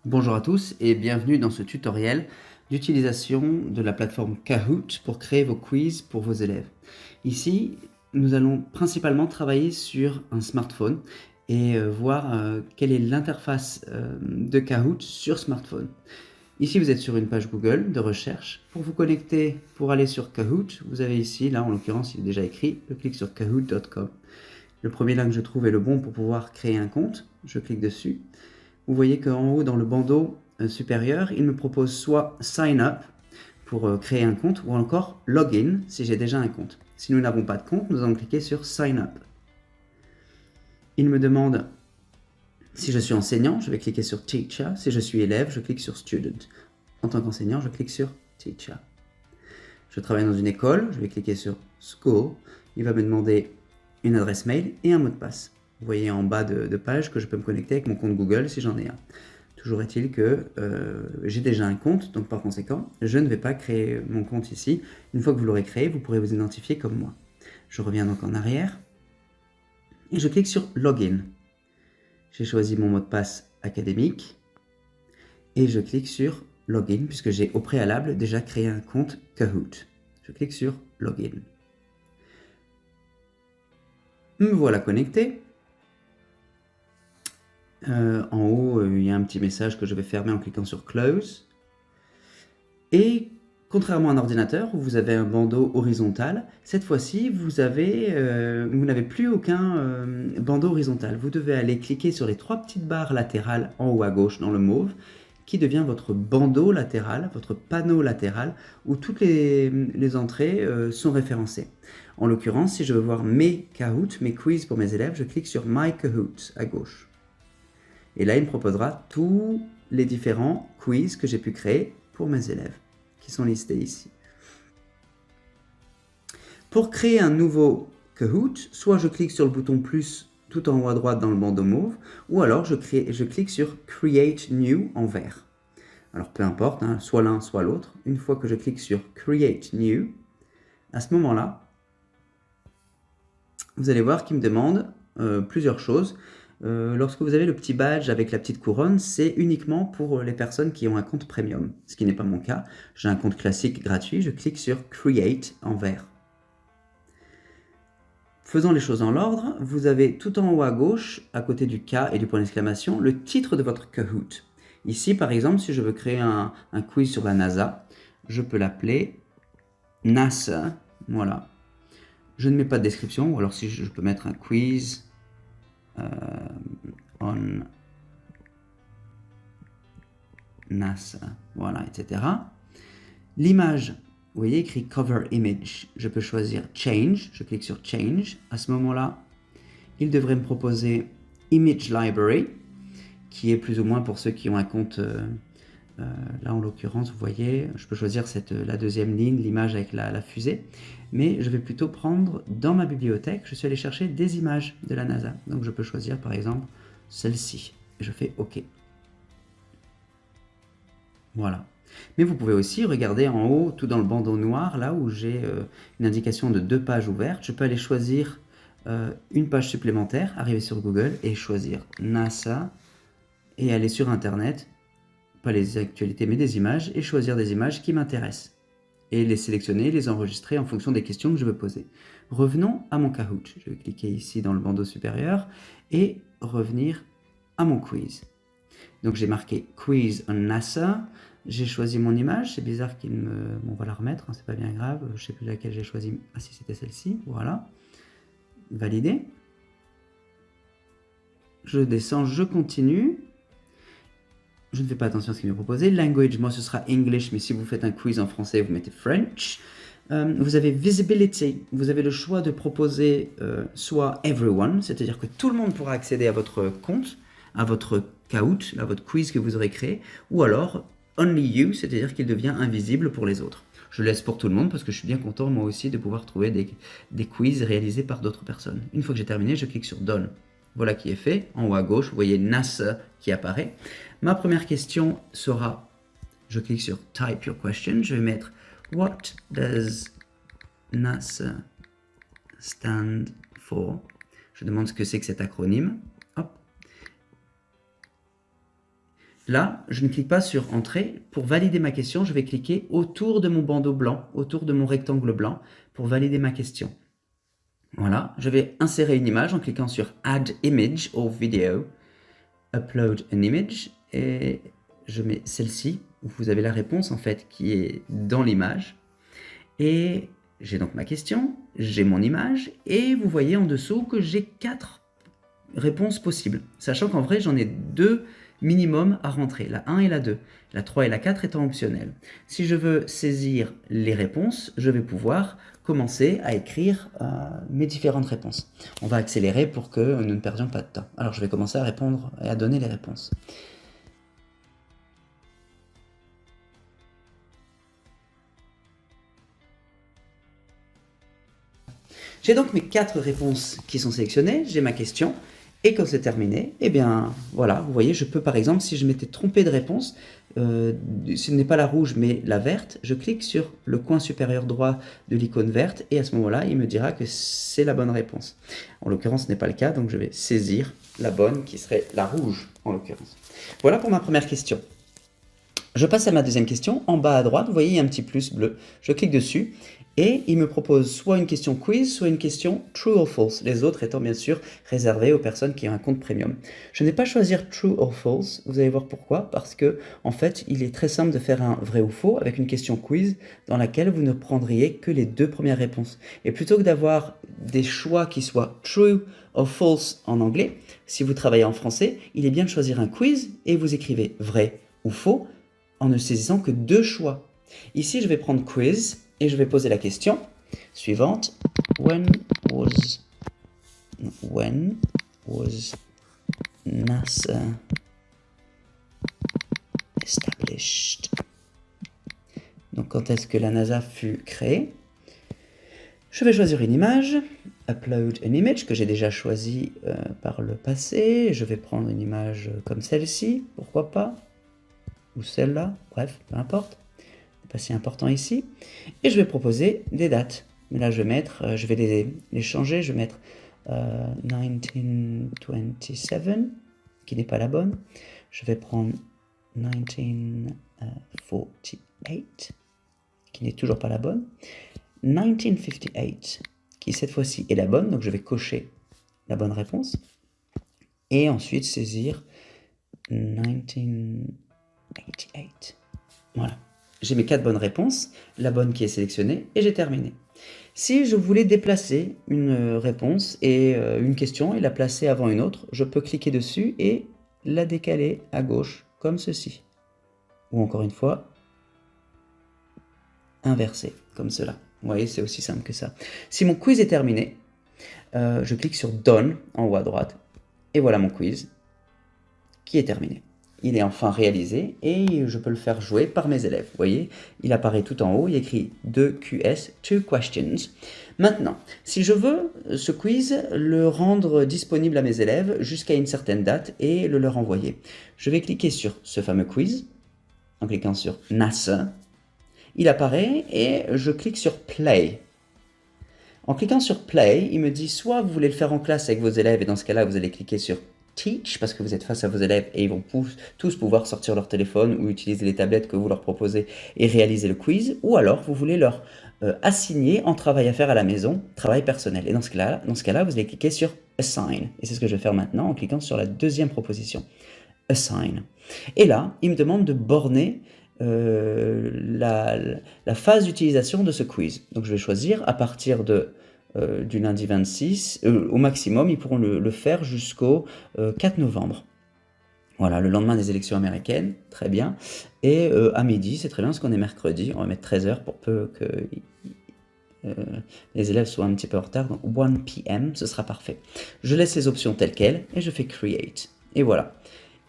Bonjour à tous et bienvenue dans ce tutoriel d'utilisation de la plateforme Kahoot pour créer vos quiz pour vos élèves. Ici, nous allons principalement travailler sur un smartphone et voir quelle est l'interface de Kahoot sur smartphone. Ici, vous êtes sur une page Google de recherche. Pour vous connecter, pour aller sur Kahoot, vous avez ici, là en l'occurrence il est déjà écrit, je clique sur kahoot.com. Le premier lien que je trouve est le bon pour pouvoir créer un compte. Je clique dessus. Vous voyez qu'en haut, dans le bandeau supérieur, il me propose soit Sign Up pour créer un compte ou encore Login si j'ai déjà un compte. Si nous n'avons pas de compte, nous allons cliquer sur Sign Up. Il me demande si je suis enseignant, je vais cliquer sur Teacher. Si je suis élève, je clique sur Student. En tant qu'enseignant, je clique sur Teacher. Je travaille dans une école, je vais cliquer sur School. Il va me demander une adresse mail et un mot de passe. Vous voyez en bas de page que je peux me connecter avec mon compte Google si j'en ai un. Toujours est-il que j'ai déjà un compte, donc par conséquent, je ne vais pas créer mon compte ici. Une fois que vous l'aurez créé, vous pourrez vous identifier comme moi. Je reviens donc en arrière et je clique sur Login. J'ai choisi mon mot de passe académique et je clique sur Login puisque j'ai au préalable déjà créé un compte Kahoot. Je clique sur Login. Me voilà connecté. En haut, il y a un petit message que je vais fermer en cliquant sur Close. Et contrairement à un ordinateur où vous avez un bandeau horizontal, cette fois-ci, vous n'avez plus aucun bandeau horizontal. Vous devez aller cliquer sur les trois petites barres latérales en haut à gauche dans le mauve, qui devient votre bandeau latéral, votre panneau latéral, où toutes les entrées sont référencées. En l'occurrence, si je veux voir mes Kahoot, mes quiz pour mes élèves, je clique sur My Kahoot à gauche. Et là, il me proposera tous les différents quiz que j'ai pu créer pour mes élèves, qui sont listés ici. Pour créer un nouveau Kahoot, soit je clique sur le bouton plus tout en haut à droite dans le bandeau mauve, ou alors je clique sur Create New en vert. Alors peu importe, hein, soit l'un, soit l'autre. Une fois que je clique sur Create New, à ce moment-là, vous allez voir qu'il me demande plusieurs choses. Lorsque vous avez le petit badge avec la petite couronne, c'est uniquement pour les personnes qui ont un compte premium, ce qui n'est pas mon cas. J'ai un compte classique gratuit, je clique sur Create en vert. Faisant les choses dans l'ordre, vous avez tout en haut à gauche, à côté du K et du point d'exclamation, le titre de votre Kahoot. Ici, par exemple, si je veux créer un quiz sur la NASA, je peux l'appeler NASA, voilà. Je ne mets pas de description, ou alors si je peux mettre un quiz on NASA, voilà, etc. L'image, vous voyez écrit Cover Image, je peux choisir Change, je clique sur Change. À ce moment-là, il devrait me proposer Image Library, qui est plus ou moins pour ceux qui ont un compte, là en l'occurrence, vous voyez, je peux choisir la deuxième ligne, l'image avec la fusée, mais je vais plutôt prendre dans ma bibliothèque, je suis allé chercher des images de la NASA. Donc je peux choisir par exemple celle-ci, et je fais OK. Voilà. Mais vous pouvez aussi regarder en haut, tout dans le bandeau noir, là où j'ai une indication de 2 pages ouvertes. Je peux aller choisir une page supplémentaire, arriver sur Google et choisir NASA et aller sur Internet, pas les actualités mais des images, et choisir des images qui m'intéressent. Et les sélectionner, les enregistrer en fonction des questions que je veux poser. Revenons à mon Kahoot. Je vais cliquer ici dans le bandeau supérieur et revenir à mon quiz. Donc j'ai marqué Quiz on NASA, j'ai choisi mon image, c'est bizarre qu'il me... Bon, on va la remettre, hein, c'est pas bien grave, je sais plus laquelle j'ai choisi. Ah si, c'était celle-ci, voilà. Valider. Je descends, je continue. Je ne fais pas attention à ce qu'il me proposé. Language, moi ce sera English, mais si vous faites un quiz en français, vous mettez French. Vous avez Visibility, vous avez le choix de proposer soit Everyone, c'est-à-dire que tout le monde pourra accéder à votre compte, à votre Kahoot, à votre quiz que vous aurez créé, ou alors Only You, c'est-à-dire qu'il devient invisible pour les autres. Je laisse pour tout le monde parce que je suis bien content moi aussi de pouvoir trouver des quiz réalisés par d'autres personnes. Une fois que j'ai terminé, je clique sur Done. Voilà qui est fait. En haut à gauche, vous voyez NASA qui apparaît. Ma première question sera, je clique sur Type Your Question, je vais mettre What does NASA stand for? Je demande ce que c'est que cet acronyme. Hop. là, je ne clique pas sur Entrée. Pour valider ma question, je vais cliquer autour de mon bandeau blanc, autour de mon rectangle blanc, pour valider ma question. Voilà, je vais insérer une image en cliquant sur Add Image or Video, Upload an Image, et je mets celle-ci, où vous avez la réponse en fait qui est dans l'image. Et j'ai donc ma question, j'ai mon image, et vous voyez en dessous que j'ai 4 réponses possibles, sachant qu'en vrai j'en ai 2 minimum à rentrer, la 1 et la 2, la 3 et la 4 étant optionnelles. Si je veux saisir les réponses, je vais pouvoir commencer à écrire mes différentes réponses. On va accélérer pour que nous ne perdions pas de temps. Alors je vais commencer à répondre et à donner les réponses. J'ai donc mes 4 réponses qui sont sélectionnées, j'ai ma question, et quand c'est terminé, eh bien voilà, vous voyez, je peux par exemple, si je m'étais trompé de réponse, ce n'est pas la rouge mais la verte, je clique sur le coin supérieur droit de l'icône verte, et à ce moment-là, il me dira que c'est la bonne réponse. En l'occurrence, ce n'est pas le cas, donc je vais saisir la bonne, qui serait la rouge, en l'occurrence. Voilà pour ma première question. Je passe à ma deuxième question. En bas à droite, vous voyez, il y a un petit plus bleu. Je clique dessus et il me propose soit une question quiz, soit une question true or false. Les autres étant bien sûr réservés aux personnes qui ont un compte premium. Je n'ai pas choisi true or false. Vous allez voir pourquoi. Parce que, en fait, il est très simple de faire un vrai ou faux avec une question quiz dans laquelle vous ne prendriez que les 2 premières réponses. Et plutôt que d'avoir des choix qui soient true or false en anglais, si vous travaillez en français, il est bien de choisir un quiz et vous écrivez vrai ou faux en ne saisissant que 2 choix. Ici, je vais prendre quiz et je vais poser la question suivante. When was NASA established? Donc, quand est-ce que la NASA fut créée? Je vais choisir une image, upload an image, que j'ai déjà choisi par le passé. Je vais prendre une image comme celle-ci, pourquoi pas, ou celle-là, bref, peu importe. C'est pas si important ici. Et je vais proposer des dates. Mais là, je vais mettre, je vais les changer. Je vais mettre 1927, qui n'est pas la bonne. Je vais prendre 1948, qui n'est toujours pas la bonne. 1958, qui cette fois-ci est la bonne. Donc, je vais cocher la bonne réponse. Et ensuite, saisir 1988. Voilà. J'ai mes 4 bonnes réponses, la bonne qui est sélectionnée, et j'ai terminé. Si je voulais déplacer une réponse et une question et la placer avant une autre, je peux cliquer dessus et la décaler à gauche, comme ceci. Ou encore une fois, inverser, comme cela. Vous voyez, c'est aussi simple que ça. Si mon quiz est terminé, je clique sur Done en haut à droite, et voilà mon quiz qui est terminé. Il est enfin réalisé et je peux le faire jouer par mes élèves. Vous voyez, il apparaît tout en haut, il y a écrit 2QS, 2 questions. Maintenant, si je veux ce quiz le rendre disponible à mes élèves jusqu'à une certaine date et le leur envoyer, je vais cliquer sur ce fameux quiz, en cliquant sur NASA. Il apparaît et je clique sur Play. En cliquant sur Play, il me dit soit vous voulez le faire en classe avec vos élèves et dans ce cas-là, vous allez cliquer sur Teach, parce que vous êtes face à vos élèves et ils vont tous pouvoir sortir leur téléphone ou utiliser les tablettes que vous leur proposez et réaliser le quiz, ou alors vous voulez leur assigner en travail à faire à la maison, travail personnel. Et dans ce cas-là, vous allez cliquer sur Assign. Et c'est ce que je vais faire maintenant en cliquant sur la deuxième proposition, Assign. Et là, il me demande de borner la phase d'utilisation de ce quiz. Donc je vais choisir à partir du lundi 26, au maximum, ils pourront le faire jusqu'au 4 novembre. Voilà, le lendemain des élections américaines, très bien. Et à midi, c'est très bien, parce qu'on est mercredi, on va mettre 13h pour peu que les élèves soient un petit peu en retard. Donc 1 p.m., ce sera parfait. Je laisse les options telles quelles et je fais Create. Et voilà.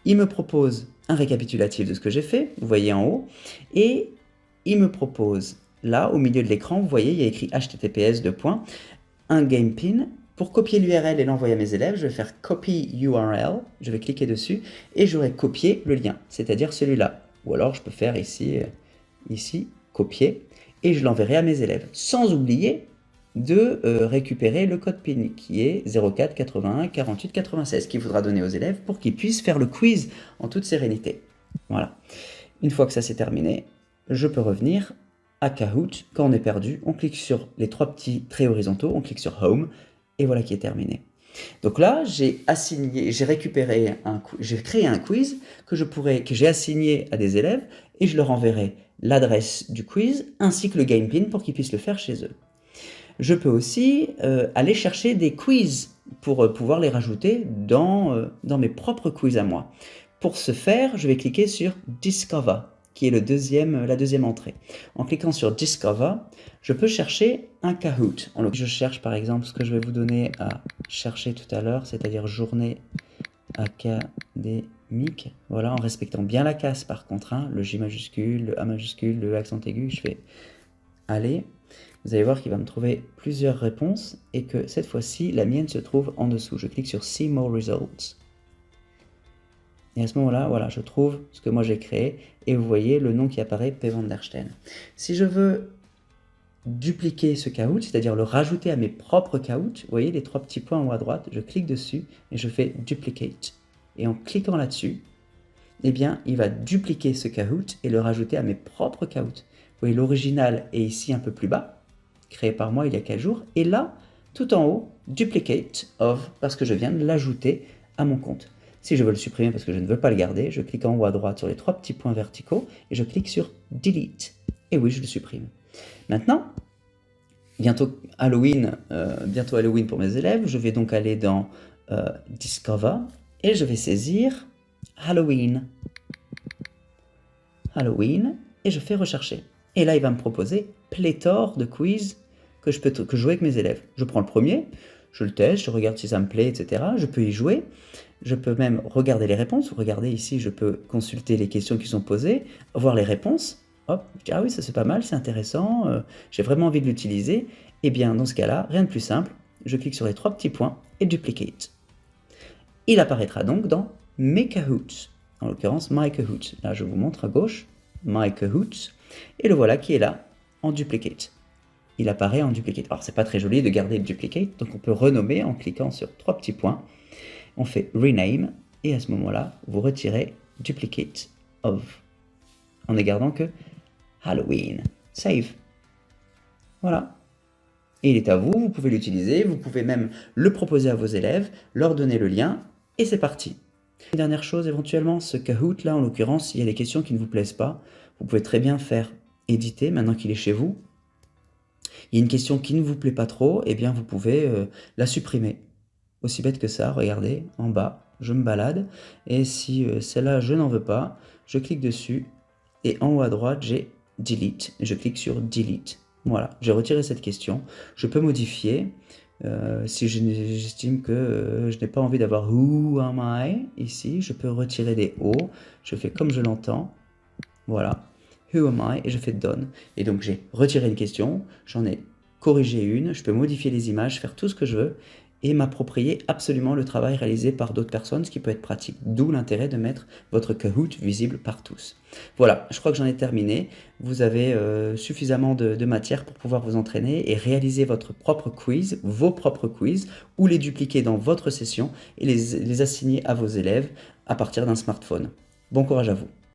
Il me propose un récapitulatif de ce que j'ai fait, vous voyez en haut, et il me propose, là, au milieu de l'écran, vous voyez, il y a écrit HTTPS : un game pin. Pour copier l'URL et l'envoyer à mes élèves, je vais faire Copy URL, je vais cliquer dessus, et j'aurai copié le lien, c'est-à-dire celui-là. Ou alors, je peux faire ici, copier, et je l'enverrai à mes élèves, sans oublier de récupérer le code PIN qui est 04 81 48 96 qu'il faudra donner aux élèves pour qu'ils puissent faire le quiz en toute sérénité. Voilà. Une fois que ça c'est terminé, je peux revenir à Kahoot. Quand on est perdu, on clique sur les 3 petits traits horizontaux, on clique sur Home, et voilà qui est terminé. Donc là, j'ai créé un quiz que j'ai assigné à des élèves, et je leur enverrai l'adresse du quiz ainsi que le game pin pour qu'ils puissent le faire chez eux. Je peux aussi aller chercher des quiz pour pouvoir les rajouter dans mes propres quiz à moi. Pour ce faire, je vais cliquer sur Discover, qui est la deuxième entrée. En cliquant sur Discover, je peux chercher un Kahoot. Je cherche par exemple ce que je vais vous donner à chercher tout à l'heure, c'est-à-dire journée académique. Voilà, en respectant bien la case par contre, hein, le J majuscule, le A majuscule, le accent aigu. Je fais aller. Vous allez voir qu'il va me trouver plusieurs réponses et que cette fois-ci, la mienne se trouve en dessous. Je clique sur See More Results. Et à ce moment-là, voilà, je trouve ce que moi j'ai créé et vous voyez le nom qui apparaît, P. van der Steen. Si je veux dupliquer ce Kahoot, c'est-à-dire le rajouter à mes propres Kahoot, vous voyez les 3 petits points en haut à droite, je clique dessus et je fais Duplicate. Et en cliquant là-dessus, eh bien, il va dupliquer ce Kahoot et le rajouter à mes propres Kahoot. Vous voyez, l'original est ici un peu plus bas, créé par moi il y a 4 jours, et là, tout en haut, Duplicate of, parce que je viens de l'ajouter à mon compte. Si je veux le supprimer parce que je ne veux pas le garder, je clique en haut à droite sur les 3 petits points verticaux et je clique sur Delete. Et oui, je le supprime. Maintenant, bientôt Halloween pour mes élèves, je vais donc aller dans Discover et je vais saisir Halloween. Halloween et je fais rechercher. Et là, il va me proposer pléthore de quiz que je peux jouer avec mes élèves. Je prends le premier, je le teste, je regarde si ça me plaît, etc. Je peux y jouer. Je peux même regarder les réponses. Vous regardez ici, je peux consulter les questions qui sont posées, voir les réponses. Hop, je dis ah oui, ça c'est pas mal, c'est intéressant, j'ai vraiment envie de l'utiliser. Et bien dans ce cas-là, rien de plus simple, je clique sur les 3 petits points et Duplicate. Il apparaîtra donc dans mes Kahoots, en l'occurrence My Kahoot. Là je vous montre à gauche, My Kahoots, et le voilà qui est là en Duplicate. Il apparaît en Duplicate. Alors c'est pas très joli de garder le Duplicate, donc on peut renommer en cliquant sur 3 petits points. On fait Rename, et à ce moment-là, vous retirez Duplicate of, en ne gardant que Halloween. Save. Voilà. Et il est à vous, vous pouvez l'utiliser, vous pouvez même le proposer à vos élèves, leur donner le lien, et c'est parti. Une dernière chose, éventuellement, ce Kahoot là, en l'occurrence, s'il y a des questions qui ne vous plaisent pas, vous pouvez très bien faire éditer, maintenant qu'il est chez vous. Il y a une question qui ne vous plaît pas trop, eh bien vous pouvez la supprimer. Aussi bête que ça, regardez, en bas, je me balade, et si celle-là je n'en veux pas, je clique dessus, et en haut à droite j'ai Delete, je clique sur Delete. Voilà, j'ai retiré cette question, je peux modifier, si j'estime que je n'ai pas envie d'avoir Who am I, ici, je peux retirer des O, je fais comme je l'entends, voilà, Who am I, et je fais Done. Et donc j'ai retiré une question, j'en ai corrigé une, je peux modifier les images, faire tout ce que je veux, et m'approprier absolument le travail réalisé par d'autres personnes, ce qui peut être pratique. D'où l'intérêt de mettre votre Kahoot visible par tous. Voilà, je crois que j'en ai terminé. Vous avez suffisamment de matière pour pouvoir vous entraîner et réaliser votre propre quiz, vos propres quiz, ou les dupliquer dans votre session et les assigner à vos élèves à partir d'un smartphone. Bon courage à vous.